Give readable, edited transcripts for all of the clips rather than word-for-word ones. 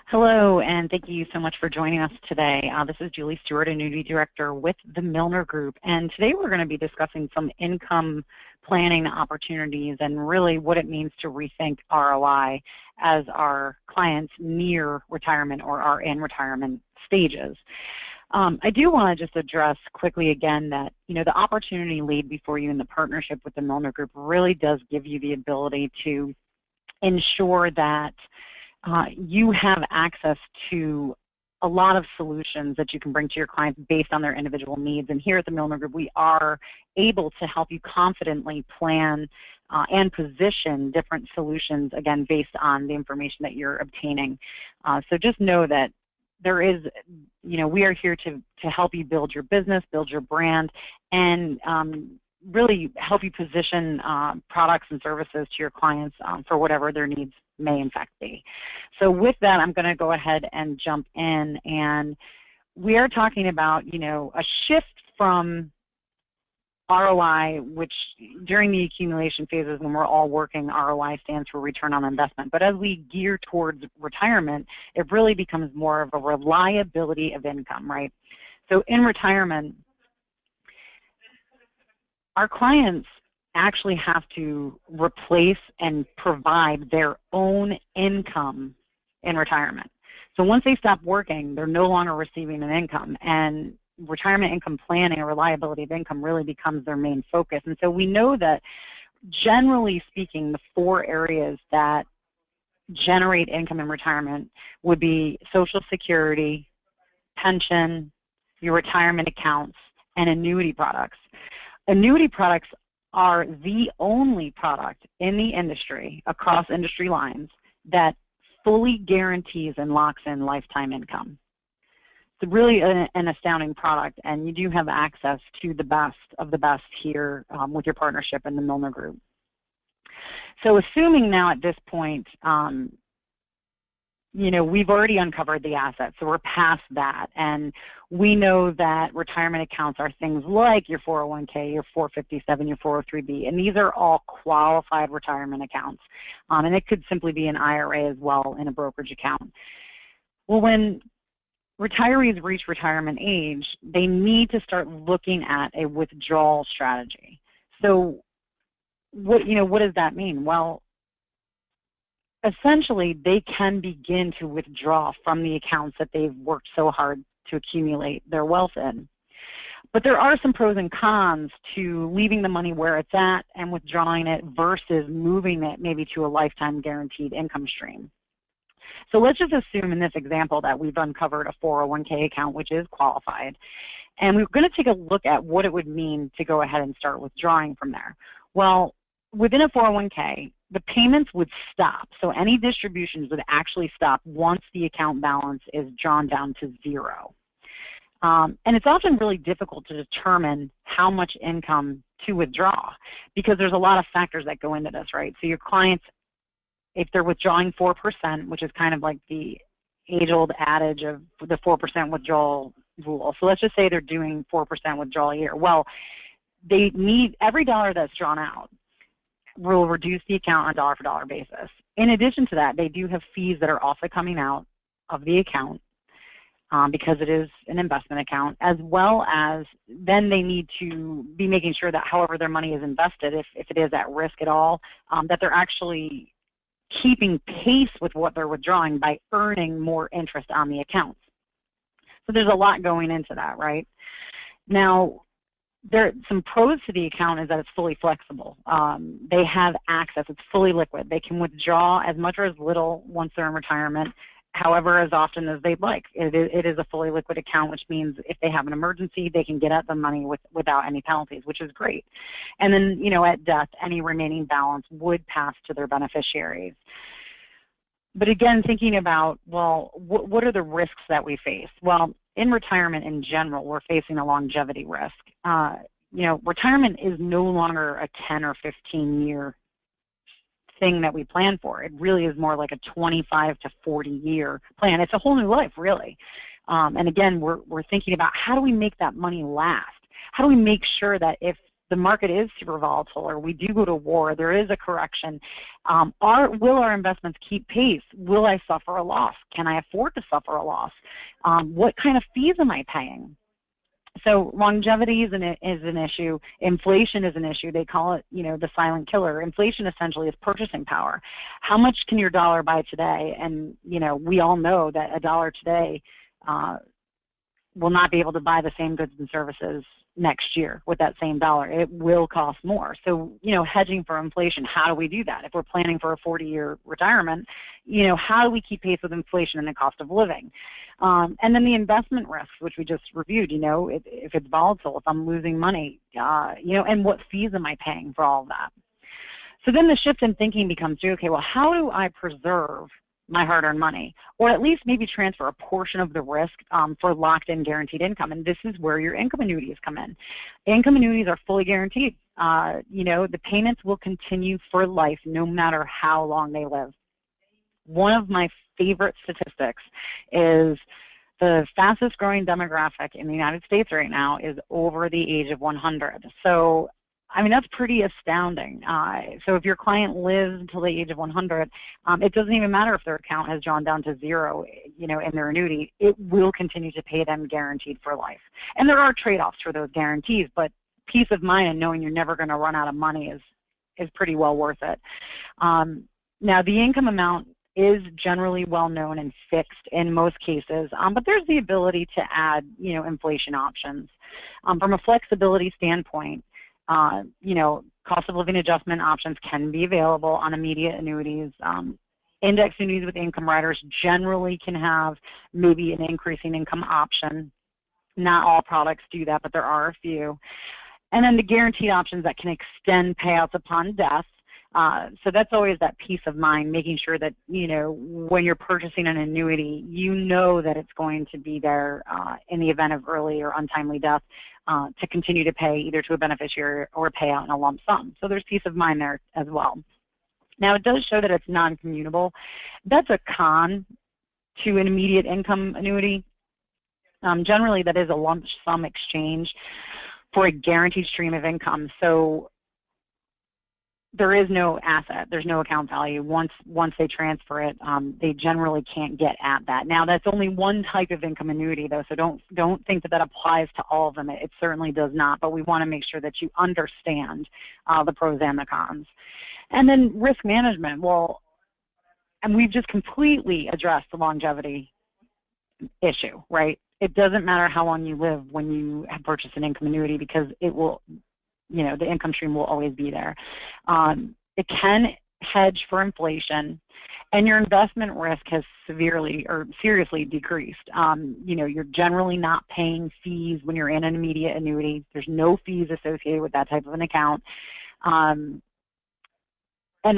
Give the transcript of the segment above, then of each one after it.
Hello, and thank you so much for joining us today. This is Julie Stewart, Annuity Director with the Milner Group, and today we're going to be discussing some income planning opportunities and really what it means to rethink ROI as our clients near retirement or are in retirement stages. I do want to just address quickly again that the opportunity laid before you in the partnership with the Milner Group really does give you the ability to ensure that you have access to a lot of solutions that you can bring to your clients based on their individual needs. And here at the Milner Group, we are able to help you confidently plan and position different solutions, again, based on the information that you're obtaining. So just know that there is, we are here to help you build your business, build your brand, and really help you position products and services to your clients for whatever their needs may in fact be. So with that, I'm going to go ahead and jump in, and we are talking about a shift from ROI, which during the accumulation phases when we're all working, ROI stands for return on investment. But as we gear towards retirement, it really becomes more of a reliability of income, right? So in retirement, our clients actually have to replace and provide their own income in retirement. So once they stop working, they're no longer receiving an income, and retirement income planning or reliability of income really becomes their main focus. And so we know that generally speaking, the 4 areas that generate income in retirement would be Social Security, pension, your retirement accounts, and annuity products. Annuity products are the only product in the industry, across industry lines, that fully guarantees and locks in lifetime income. It's really an astounding product, and you do have access to the best of the best here with your partnership in the Milner Group. So assuming now at this point, we've already uncovered the assets, so we're past that, and we know that retirement accounts are things like your 401k, your 457, your 403b, and these are all qualified retirement accounts, and it could simply be an IRA as well in a brokerage account. Well, when retirees reach retirement age, they need to start looking at a withdrawal strategy. So what does that mean? Well, essentially, they can begin to withdraw from the accounts that they've worked so hard to accumulate their wealth in. But there are some pros and cons to leaving the money where it's at and withdrawing it versus moving it maybe to a lifetime guaranteed income stream. So let's just assume in this example that we've uncovered a 401k account which is qualified, and we're going to take a look at what it would mean to go ahead and start withdrawing from there. Well, within a 401k, the payments would stop. So any distributions would actually stop once the account balance is drawn down to 0. And it's often really difficult to determine how much income to withdraw because there's a lot of factors that go into this, right? So your clients, if they're withdrawing 4%, which is kind of like the age-old adage of the 4% withdrawal rule. So let's just say they're doing 4% withdrawal a year. Well, they need every dollar that's drawn out will reduce the account on a dollar-for-dollar basis. In addition to that, they do have fees that are also coming out of the account because it is an investment account, as well as then they need to be making sure that however their money is invested, if it is at risk at all, that they're actually keeping pace with what they're withdrawing by earning more interest on the accounts. So there's a lot going into that, right? Now, some pros to the account is that it's fully flexible. They have access. It's fully liquid. They can withdraw as much or as little once they're in retirement, however, as often as they'd like. It is a fully liquid account, which means if they have an emergency, they can get at the money without any penalties, which is great. And then, at death, any remaining balance would pass to their beneficiaries. But again, thinking about, well, what are the risks that we face? Well, in retirement in general, we're facing a longevity risk. Retirement is no longer a 10 or 15-year thing that we plan for. It really is more like a 25 to 40-year plan. It's a whole new life, really. And again, we're thinking about how do we make that money last? How do we make sure that if the market is super volatile, or we do go to war, there is a correction, will our investments keep pace? Will I suffer a loss? Can I afford to suffer a loss? What kind of fees am I paying? So longevity is an issue. Inflation is an issue. They call it, the silent killer. Inflation essentially is purchasing power. How much can your dollar buy today? And, we all know that a dollar today will not be able to buy the same goods and services next year with that same dollar. It will cost more. So, hedging for inflation, how do we do that? If we're planning for a 40-year retirement, how do we keep pace with inflation and the cost of living? And then the investment risks, which we just reviewed, if it's volatile, if I'm losing money, and what fees am I paying for all of that? So then the shift in thinking becomes, okay, well, how do I preserve my hard-earned money, or at least maybe transfer a portion of the risk for locked-in guaranteed income? And this is where your income annuities come in. Income annuities are fully guaranteed. The payments will continue for life no matter how long they live. One of my favorite statistics is the fastest growing demographic in the United States right now is over the age of 100. So that's pretty astounding. So if your client lives until the age of 100, it doesn't even matter if their account has drawn down to zero, in their annuity. It will continue to pay them guaranteed for life. And there are trade-offs for those guarantees, but peace of mind and knowing you're never going to run out of money is pretty well worth it. Now, the income amount is generally well known and fixed in most cases, but there's the ability to add, inflation options. From a flexibility standpoint, cost of living adjustment options can be available on immediate annuities. Index annuities with income riders generally can have maybe an increasing income option. Not all products do that, but there are a few. And then the guaranteed options that can extend payouts upon death. So that's always that peace of mind, making sure that, when you're purchasing an annuity, that it's going to be there in the event of early or untimely death to continue to pay either to a beneficiary or pay out in a lump sum. So there's peace of mind there as well. Now, it does show that it's non-commutable. That's a con to an immediate income annuity. Generally, that is a lump sum exchange for a guaranteed stream of income. So there is no asset, there's no account value. Once they transfer it, they generally can't get at that. Now, that's only one type of income annuity, though, so don't think that applies to all of them. It certainly does not, but we want to make sure that you understand the pros and the cons. And then risk management. Well, and we've just completely addressed the longevity issue, right? It doesn't matter how long you live when you have purchased an income annuity, because it will, the income stream will always be there. It can hedge for inflation, and your investment risk has seriously decreased. You're generally not paying fees when you're in an immediate annuity. There's no fees associated with that type of an account. And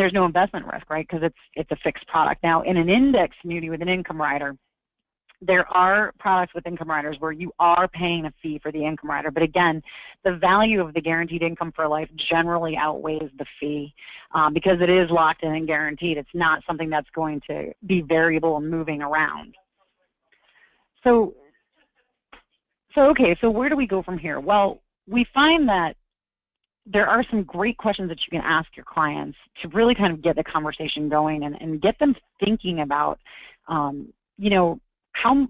there's no investment risk, right, because it's a fixed product. Now, in an index annuity with an income rider, there are products with income riders where you are paying a fee for the income rider, but again, the value of the guaranteed income for life generally outweighs the fee because it is locked in and guaranteed. It's not something that's going to be variable and moving around. So where do we go from here? Well, we find that there are some great questions that you can ask your clients to really kind of get the conversation going and get them thinking about,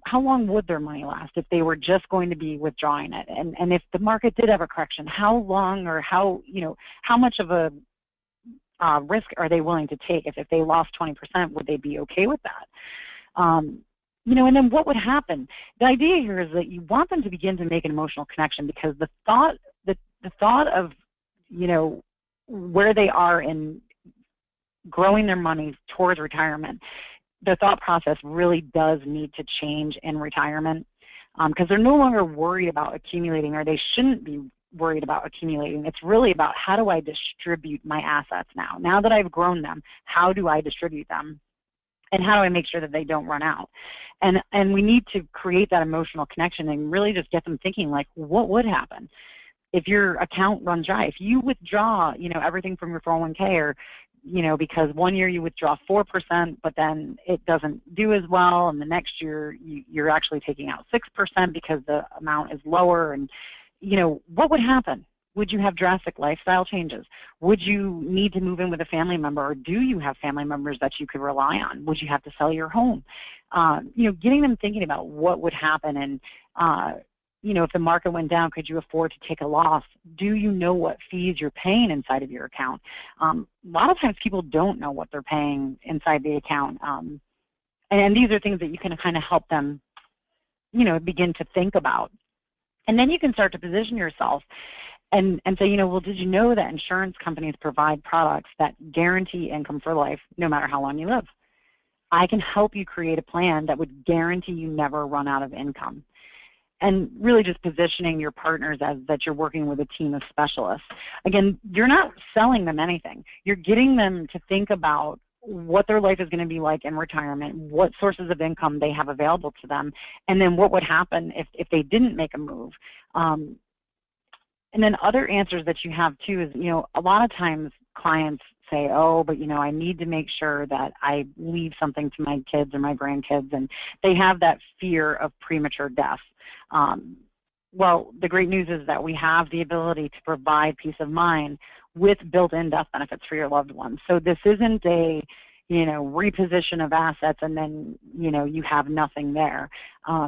how long would their money last if they were just going to be withdrawing it? And if the market did have a correction, how long or how much of a risk are they willing to take? If they lost 20%, would they be okay with that? And then what would happen? The idea here is that you want them to begin to make an emotional connection, because the thought of, where they are in growing their money towards retirement, the thought process really does need to change in retirement, because they're no longer worried about accumulating, or they shouldn't be worried about accumulating. It's really about, how do I distribute my assets now? Now that I've grown them, how do I distribute them? And how do I make sure that they don't run out? And we need to create that emotional connection and really just get them thinking, like, what would happen if your account runs dry? If you withdraw, everything from your 401k, or because one year you withdraw 4%, but then it doesn't do as well, and the next year you're actually taking out 6% because the amount is lower, and what would happen? Would you have drastic lifestyle changes? Would you need to move in with a family member, or do you have family members that you could rely on? Would you have to sell your home? Getting them thinking about what would happen, and if the market went down, could you afford to take a loss? Do you know what fees you're paying inside of your account? A lot of times people don't know what they're paying inside the account, and these are things that you can kind of help them, begin to think about. And then you can start to position yourself and say, well, did you know that insurance companies provide products that guarantee income for life no matter how long you live? I can help you create a plan that would guarantee you never run out of income. And really just positioning your partners as that you're working with a team of specialists. Again, you're not selling them anything. You're getting them to think about what their life is going to be like in retirement, what sources of income they have available to them, and then what would happen if they didn't make a move. And then other answers that you have too is, a lot of times clients say, oh, but I need to make sure that I leave something to my kids or my grandkids, and they have that fear of premature death. Well, the great news is that we have the ability to provide peace of mind with built-in death benefits for your loved ones. So this isn't a reposition of assets and then you have nothing there.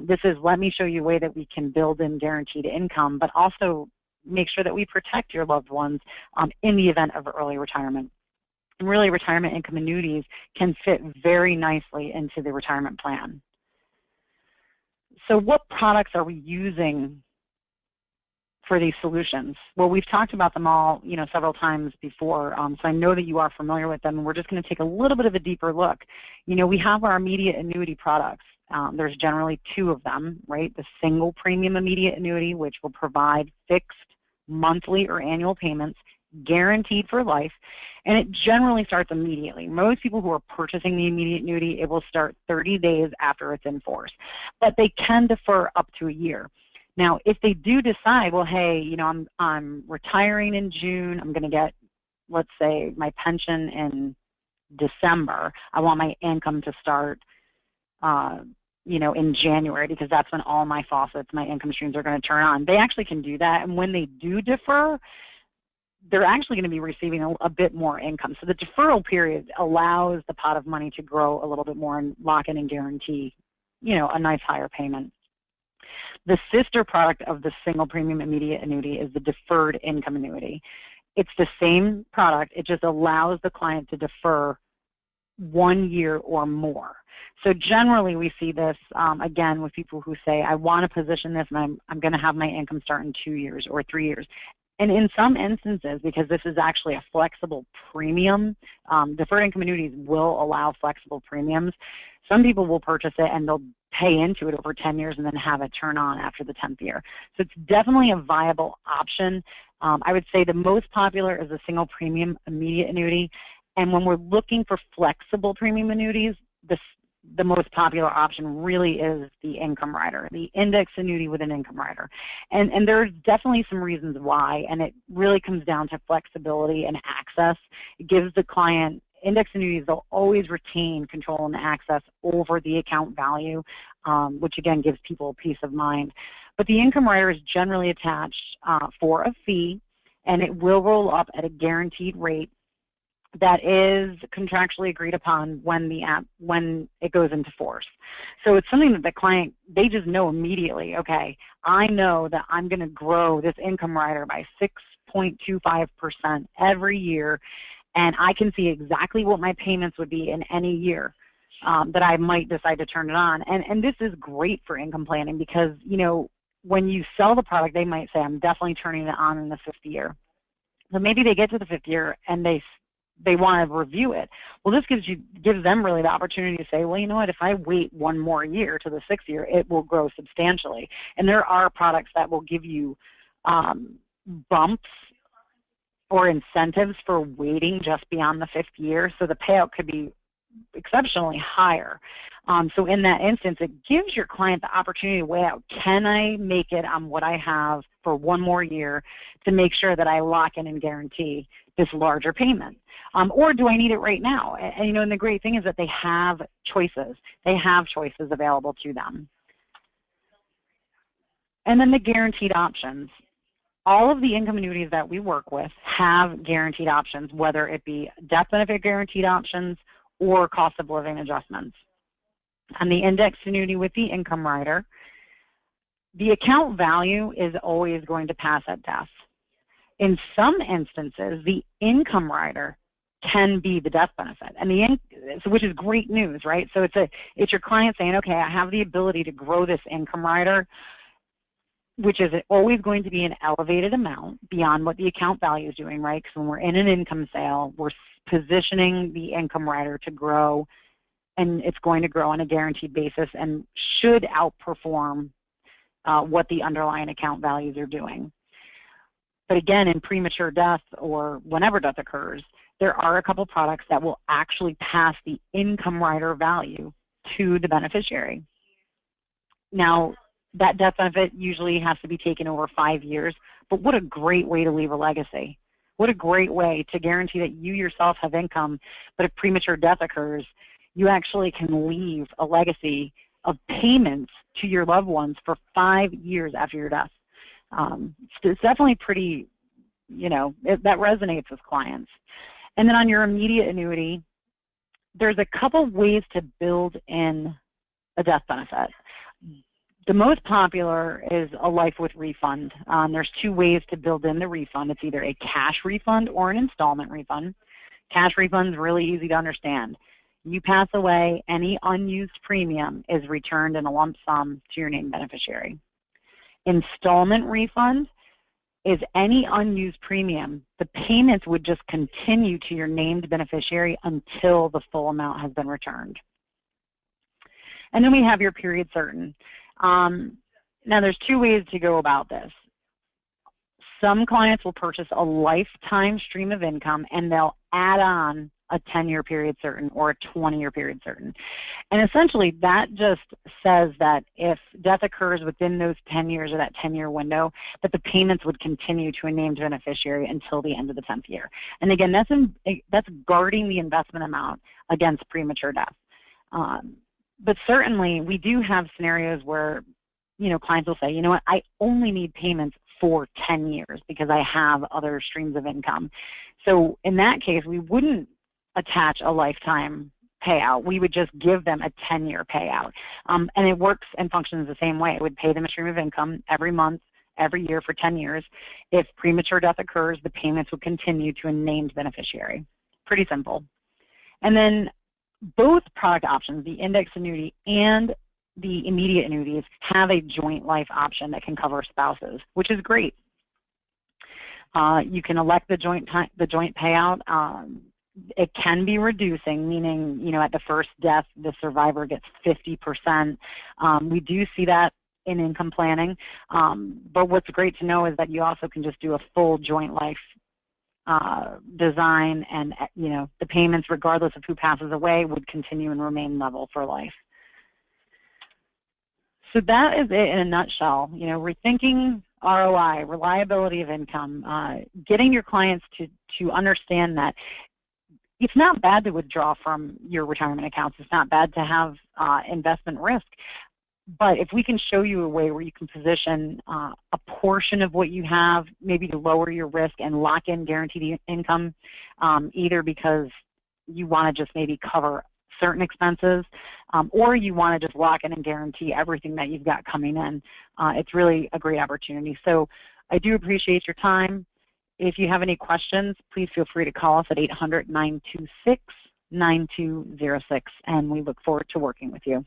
This is, let me show you a way that we can build in guaranteed income, but also make sure that we protect your loved ones in the event of early retirement. And really, retirement income annuities can fit very nicely into the retirement plan. So what products are we using for these solutions? Well, we've talked about them all, several times before, so I know that you are familiar with them, and we're just going to take a little bit of a deeper look. We have our immediate annuity products. There's generally two of them, right? The single premium immediate annuity, which will provide fixed monthly or annual payments, guaranteed for life, and it generally starts immediately. Most people who are purchasing the immediate annuity, it will start 30 days after it's in force, but they can defer up to a year. Now, if they do decide, well, hey, I'm retiring in June, I'm going to get, let's say, my pension in December, I want my income to start in January, because that's when all my faucets, my income streams are going to turn on. They actually can do that, and when they do defer, they're actually going to be receiving a bit more income. So the deferral period allows the pot of money to grow a little bit more and lock in and guarantee, a nice higher payment. The sister product of the single premium immediate annuity is the deferred income annuity. It's the same product, it just allows the client to defer 1 year or more. So generally we see this, again, with people who say, I want to position this and I'm going to have my income start in 2 years or 3 years. And in some instances, because this is actually a flexible premium, deferred income annuities will allow flexible premiums. Some people will purchase it and they'll pay into it over 10 years and then have it turn on after the 10th year. So it's definitely a viable option. I would say the most popular is a single premium immediate annuity. And when we're looking for flexible premium annuities, the most popular option really is the income rider, the index annuity with an income rider. And there's definitely some reasons why, and it really comes down to flexibility and access. It gives the client, index annuities, they'll always retain control and access over the account value, which again gives people peace of mind. But the income rider is generally attached for a fee, and it will roll up at a guaranteed rate that is contractually agreed upon when it goes into force. So it's something that the client, they just know immediately, okay, I know that I'm going to grow this income rider by 6.25% every year, and I can see exactly what my payments would be in any year that I might decide to turn it on. And this is great for income planning because, when you sell the product, they might say, I'm definitely turning it on in the 5th year. So maybe they get to the 5th year and they want to review it. Well, this gives them really the opportunity to say, well, you know what, if I wait 1 more year to the 6th year, it will grow substantially. And there are products that will give you bumps or incentives for waiting just beyond the 5th year, so the payout could be exceptionally higher. So in that instance, it gives your client the opportunity to weigh out, can I make it on what I have for 1 more year to make sure that I lock in and guarantee this larger payment? Or do I need it right now? And the great thing is that they have choices. They have choices available to them. And then the guaranteed options all of the income annuities that we work with have guaranteed options, whether it be death benefit guaranteed options or cost of living adjustments. On the indexed annuity with the income rider, the account value is always going to pass at death. In some instances, the income rider can be the death benefit, and which is great news, right? So it's your client saying, okay, I have the ability to grow this income rider, which is always going to be an elevated amount beyond what the account value is doing, right? Because when we're in an income sale, we're positioning the income rider to grow, and it's going to grow on a guaranteed basis and should outperform what the underlying account values are doing. But again, in premature death or whenever death occurs, there are a couple products that will actually pass the income rider value to the beneficiary. Now, that death benefit usually has to be taken over 5 years, but what a great way to leave a legacy. What a great way to guarantee that you yourself have income, but if premature death occurs, you actually can leave a legacy of payments to your loved ones for 5 years after your death. It's definitely pretty, that resonates with clients. And then on your immediate annuity, there's a couple ways to build in a death benefit. The most popular is a life with refund. There's 2 ways to build in the refund. It's either a cash refund or an installment refund. Cash refund is really easy to understand. You pass away, any unused premium is returned in a lump sum to your named beneficiary. Installment refund is any unused premium, the payments would just continue to your named beneficiary until the full amount has been returned. And then we have your period certain. Now there's 2 ways to go about this. Some clients will purchase a lifetime stream of income and they'll add on a 10-year period certain or a 20-year period certain. And essentially that just says that if death occurs within those 10 years or that 10-year window, that the payments would continue to a named beneficiary until the end of the 10th year. And again, that's guarding the investment amount against premature death. But certainly we do have scenarios where, clients will say, you know what, I only need payments for 10 years because I have other streams of income. So in that case, we wouldn't attach a lifetime payout. We would just give them a 10-year payout. And it works and functions the same way. It would pay them a stream of income every month, every year for 10 years. If premature death occurs, the payments would continue to a named beneficiary. Pretty simple. And then both product options, the index annuity and the immediate annuities, have a joint life option that can cover spouses, which is great. You can elect the joint payout. It can be reducing, meaning, at the first death, the survivor gets 50%. We do see that in income planning. But what's great to know is that you also can just do a full joint life design, and the payments, regardless of who passes away, would continue and remain level for life. So that is it in a nutshell. Rethinking ROI, reliability of income, getting your clients to understand that it's not bad to withdraw from your retirement accounts. It's not bad to have investment risk. But if we can show you a way where you can position a portion of what you have, maybe to lower your risk and lock in guaranteed income, either because you want to just maybe cover certain expenses, or you want to just lock in and guarantee everything that you've got coming in, it's really a great opportunity. So I do appreciate your time. If you have any questions, please feel free to call us at 800-926-9206, and we look forward to working with you.